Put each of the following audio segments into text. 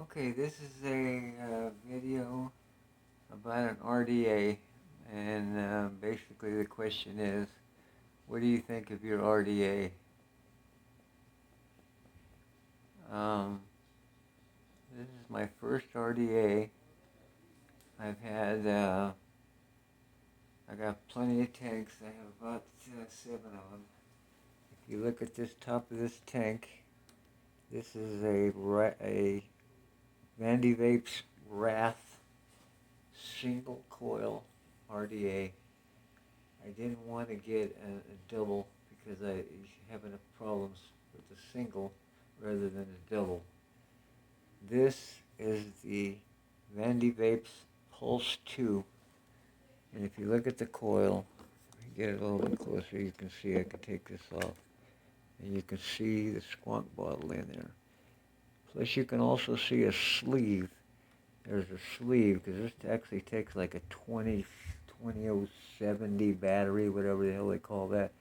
Okay, this is a video about an RDA, and basically the question is, what do you think of your RDA? Um, this is my first RDA. I've had, I got plenty of tanks. I have about 7 of them. If you look at this top of this tank, this is a Vandy Vapes Wrath single coil RDA. I didn't want to get a double because I have enough problems with the single rather than a double. This is the Vandy Vapes Pulse 2, and if you look at the coil, get it a little bit closer, you can see I can take this off, and you can see the squonk bottle in there. Plus you can also see a sleeve. There's a sleeve because this actually takes like a 20070 battery, whatever the hell they call that.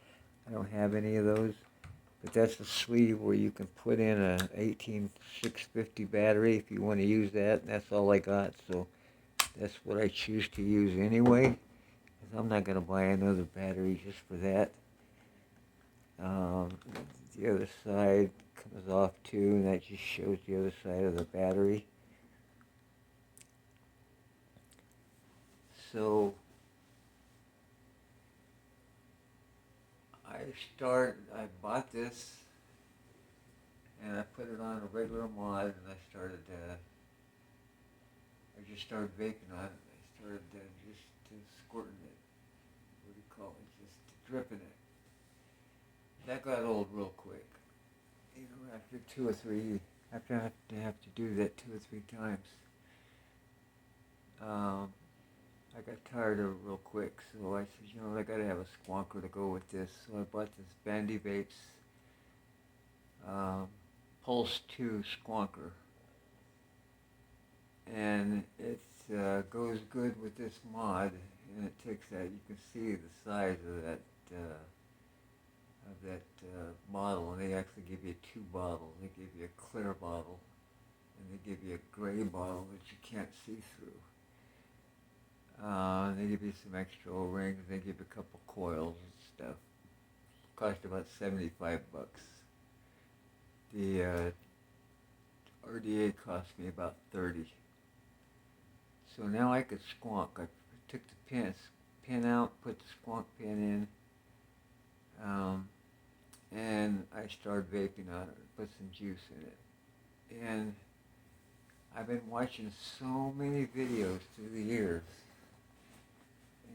I don't have any of those, but that's the sleeve where you can put in a 18650 battery if you want to use that, and that's all I got, so that's what I choose to use anyway, because I'm not going to buy another battery just for that. The other side comes off too, and that just shows the other side of the battery. So I bought this and I put it on a regular mod, and I just started vaping on it. I started just squirting it. What do you call it? Just dripping it. That got old real quick. You know, after I have to do that 2 or 3 times. I got tired of it real quick, so I said, you know, I gotta have a squonker to go with this. So I bought this Vandy Vapes Pulse 2 squonker, and it goes good with this mod, and it takes that. You can see the size of that bottle, and they actually give you 2 bottles. They give you a clear bottle, and they give you a gray bottle that you can't see through. They give you some extra O-rings. They give you a couple coils and stuff. Cost about $75. The RDA cost me about 30. So now I could squonk. I took the pin out, put the squonk pin in, and I started vaping on it. Put some juice in it, and I've been watching so many videos through the years.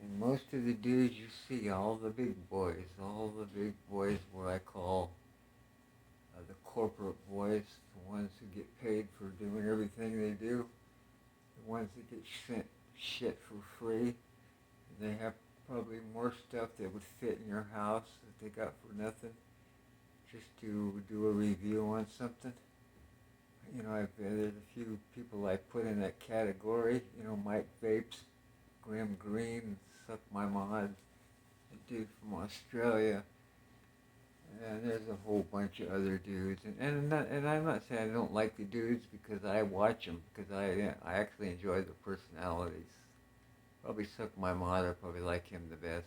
And most of the dudes you see, all the big boys what I call the corporate boys, the ones who get paid for doing everything they do, the ones that get sent shit for free. They have probably more stuff that would fit in your house that they got for nothing, just to do a review on something. You know, there's a few people I put in that category. You know, Mike Vapes, Grim Green, Suck My Mod, a dude from Australia, and there's a whole bunch of other dudes. And I'm not saying I don't like the dudes, because I watch them, because I actually enjoy their personalities. Probably Suck My Mod, I probably like him the best.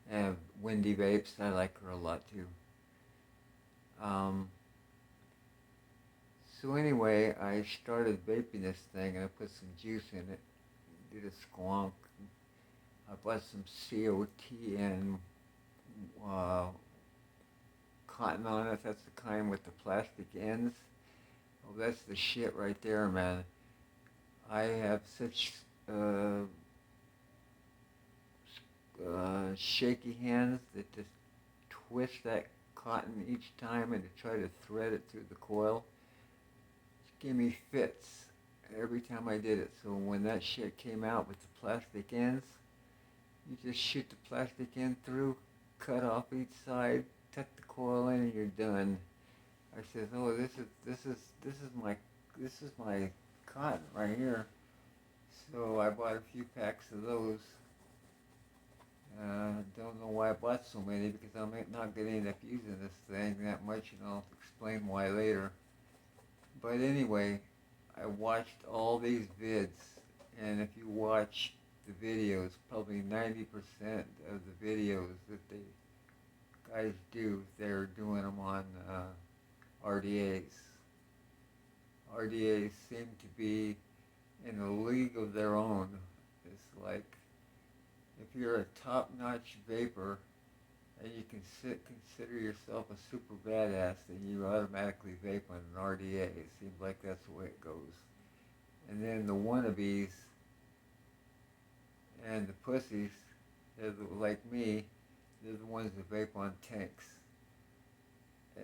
And Wendy Vapes, I like her a lot too. So anyway, I started vaping this thing, and I put some juice in it, did a squonk. I bought some COTN cotton on it. That's the kind with the plastic ends. Oh, that's the shit right there, man. I have such shaky hands that just twist that cotton each time and to try to thread it through the coil. Just gave me fits every time I did it. So when that shit came out with the plastic ends, you just shoot the plastic end through, cut off each side, tuck the coil in, and you're done. I said, oh, this is my cotton right here. So I bought a few packs of those. Don't know why I bought so many, because I'm not going to end up using this thing that much, and I'll explain why later. But anyway, I watched all these vids, and if you watch the videos, probably 90% of the videos that the guys do, they're doing them on RDAs. RDAs seem to be in a league of their own. It's like if you're a top-notch vapor and you can consider yourself a super badass, then you automatically vape on an RDA. It seems like that's the way it goes. And then the wannabes and the pussies, like me, they're the ones that vape on tanks.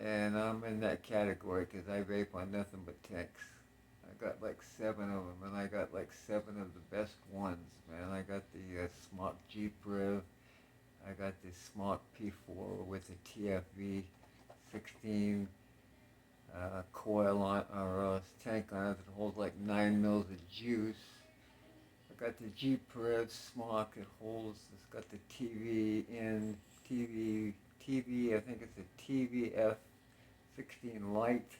And I'm in that category because I vape on nothing but tanks. I got like 7 of them, and I got like 7 of the best ones, man. I got the Smock Jeep Rev. I got the Smock P4 with the TFV 16 coil on, or tank on it that holds like 9 mils of juice. I got the Jeep Rev Smock. It's got the TV in, I think it's a TVF 16 light.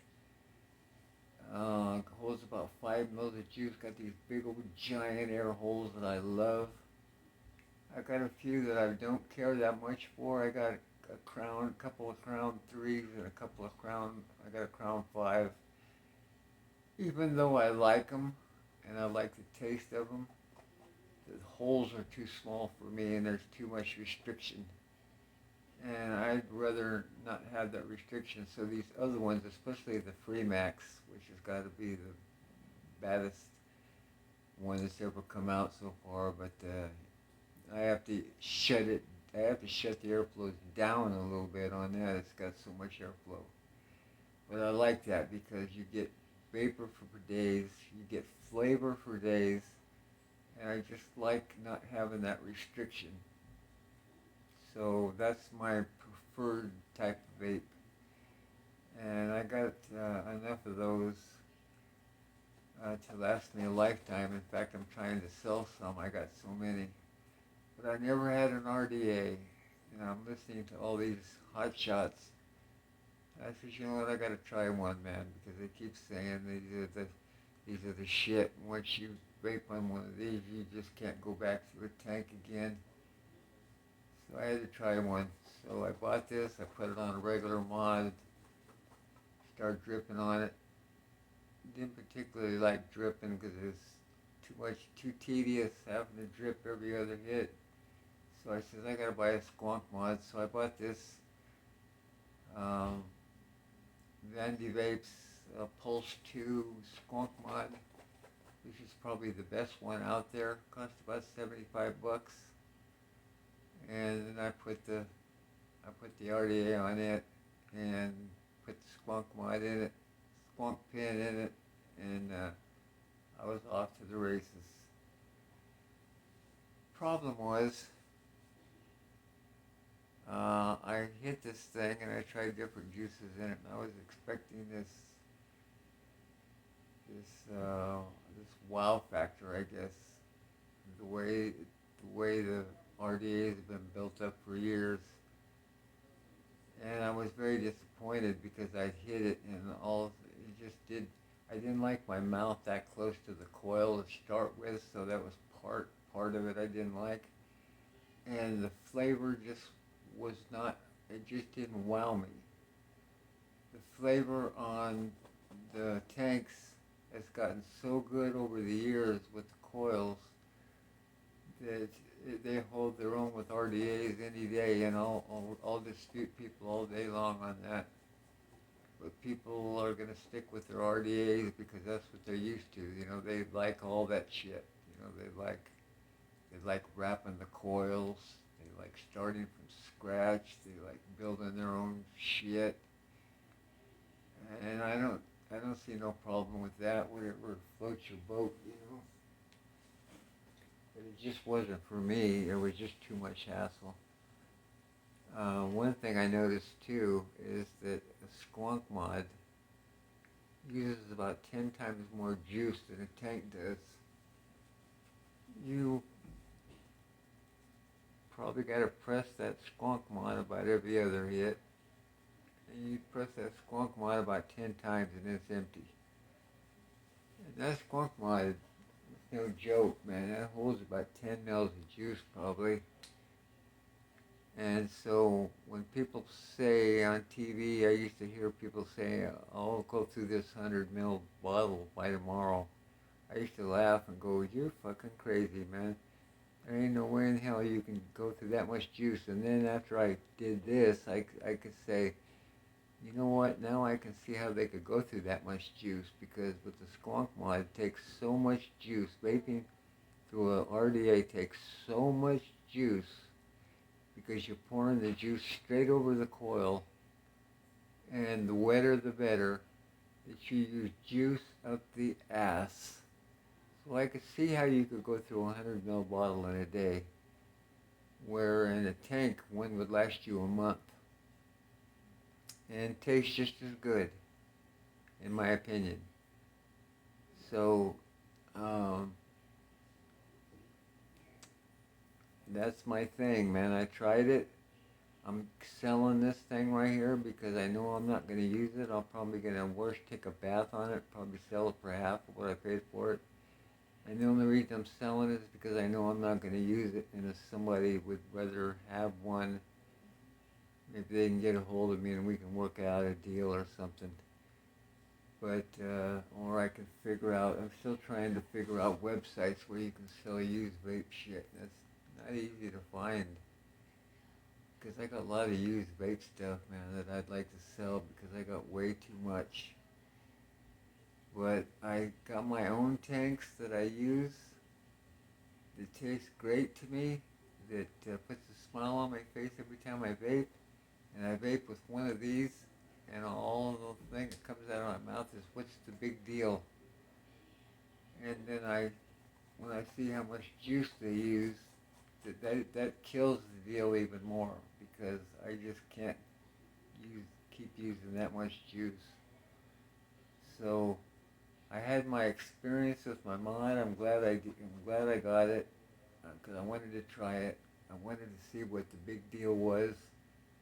Holds about 5 mils of juice. Got these big old giant air holes that I love. I got a few that I don't care that much for. I got a couple of Crown 3s and a couple of I got a Crown 5. Even though I like them and I like the taste of them, the holes are too small for me and there's too much restriction. And I'd rather not have that restriction. So these other ones, especially the Freemax, which has got to be the baddest one that's ever come out so far, but I have to shut the airflow down a little bit on that. It's got so much airflow. But I like that because you get vapor for days, you get flavor for days, and I just like not having that restriction. So that's my preferred type of vape. And I got enough of those to last me a lifetime. In fact, I'm trying to sell some. I got so many. But I never had an RDA. I'm listening to all these hot shots. I said, you know what, I got to try one, man, because they keep saying these are the shit. Once you vape on one of these, you just can't go back to a tank again. So I had to try one. So I bought this, I put it on a regular mod, started dripping on it. Didn't particularly like dripping because it was too tedious having to drip every other hit. So I said, I gotta buy a squonk mod. So I bought this Vandy Vapes Pulse 2 squonk mod, which is probably the best one out there. Cost about $75. And then I put the RDA on it and put the squonk mod in it, squonk pin in it, and I was off to the races. Problem was, I hit this thing and I tried different juices in it, and I was expecting this wow factor, I guess. The way the RDAs have been built up for years, and I was very disappointed because I hit it and I didn't like my mouth that close to the coil to start with, so that was part of it I didn't like, and the flavor just didn't wow me. The flavor on the tanks has gotten so good over the years with the coils that they hold their own with RDAs any day, and I'll dispute people all day long on that. But people are going to stick with their RDAs because that's what they're used to. They like all that shit. They like wrapping the coils. They like starting from scratch. They like building their own shit. And I don't see no problem with that. Whatever floats your boat, But it just wasn't for me. It was just too much hassle. One thing I noticed too is that a squonk mod uses about 10 times more juice than a tank does. You probably got to press that squonk mod about every other hit. And you press that squonk mod about 10 times and it's empty. And that skunk mod, no joke, man. That holds about 10 mils of juice probably. And so when people say on TV, I used to hear people say, I'll go through this 100 ml bottle by tomorrow. I used to laugh and go, you're fucking crazy, man. There ain't no way in hell you can go through that much juice. And then after I did this, I could say, you know what, now I can see how they could go through that much juice, because with the skunk mod, it takes so much juice. Vaping through a RDA takes so much juice because you're pouring the juice straight over the coil, and the wetter the better, that you use juice up the ass. So I could see how you could go through a 100 ml bottle in a day, where in a tank one would last you a month and taste just as good, in my opinion. So um, that's my thing, man. I tried it. I'm selling this thing right here because I know I'm not going to use it. I'll probably get a worse, take a bath on it, probably sell it for half of what I paid for it. And the only reason I'm selling it is because I know I'm not going to use it, and if somebody would rather have one, maybe they can get a hold of me and we can work out a deal or something. But, or I can figure out, I'm still trying to figure out websites where you can sell used vape shit. That's not easy to find, because I got a lot of used vape stuff, man, that I'd like to sell because I got way too much. But I got my own tanks that I use that taste great to me, that puts a smile on my face every time I vape. And I vape with one of these, and all the thing that comes out of my mouth is, what's the big deal? And then when I see how much juice they use, that kills the deal even more, because I just can't keep using that much juice. So I had my experience with my mod. I'm glad I got it, because I wanted to try it. I wanted to see what the big deal was,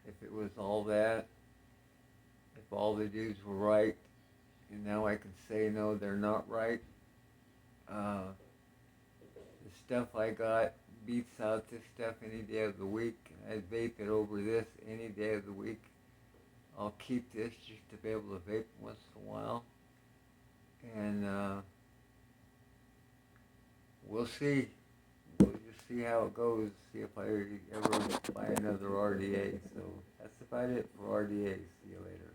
if it was all that, if all the dudes were right. And now I can say, no, they're not right. The stuff I got beats out this stuff any day of the week. I'd vape it over this any day of the week. I'll keep this just to be able to vape once in a while. And we'll see. We'll just see how it goes, see if I ever buy another RDA. So that's about it for RDA. See you later.